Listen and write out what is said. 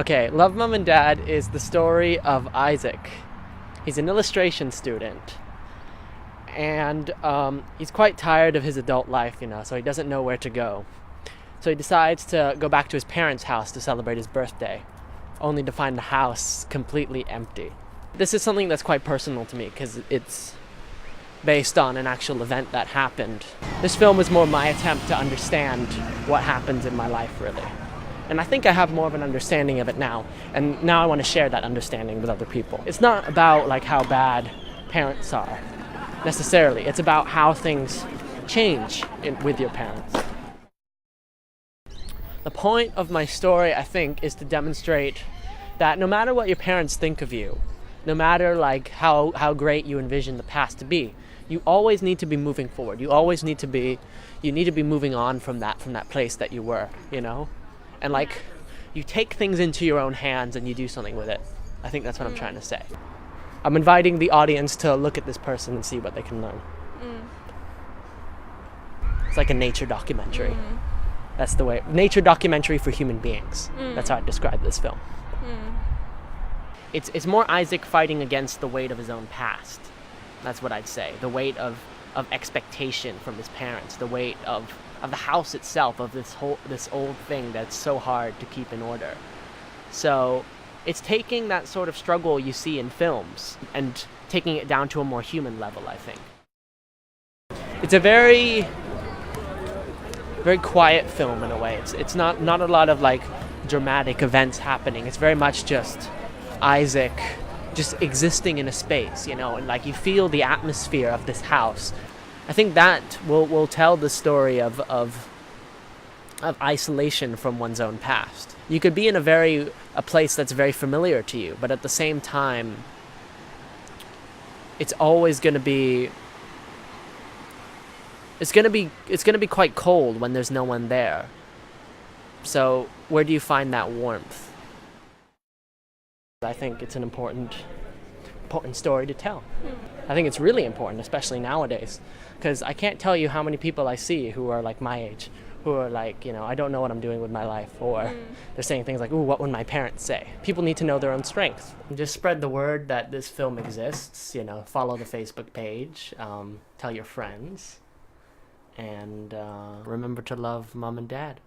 Okay, Love, Mom, and Dad is the story of Isaac. He's an illustration student, and he's quite tired of his adult life, so he doesn't know where to go. So he decides to go back to his parents' house to celebrate his birthday, only to find the house completely empty. This is something that's quite personal to me because it's based on an actual event that happened. This film was more my attempt to understand what happens in my life, really. And I think I have more of an understanding of it now, and now I want to share that understanding with other people. It's not about how bad parents are, necessarily. It's about how things change with your parents. The point of my story, I think, is to demonstrate that no matter what your parents think of you, no matter how great you envision the past to be, you always need to be moving forward. You need to be moving on from that place that you were, And you take things into your own hands and you do something with it. I think that's what I'm trying to say. I'm inviting the audience to look at this person and see what they can learn. It's like a nature documentary. That's the way. Nature documentary for human beings. That's how I describe this film. It's more Isaac fighting against the weight of his own past. That's what I'd say. The weight of expectation from his parents. The weight of the house itself, of this old thing that's so hard to keep in order. So it's taking that sort of struggle you see in films and taking it down to a more human level, I think. It's a very, very quiet film in a way. It's not a lot of dramatic events happening. It's very much just Isaac just existing in a space, and you feel the atmosphere of this house. I think that will tell the story of isolation from one's own past. You could be in a place that's very familiar to you, but at the same time, it's always going to be quite cold when there's no one there. So where do you find that warmth? I think it's an important story to tell. I think it's really important, especially nowadays, because I can't tell you how many people I see who are my age, who are I don't know what I'm doing with my life, or they're saying things like, ooh, what would my parents say? People need to know their own strength. Just spread the word that this film exists, follow the Facebook page, tell your friends, and remember to love Mom and Dad.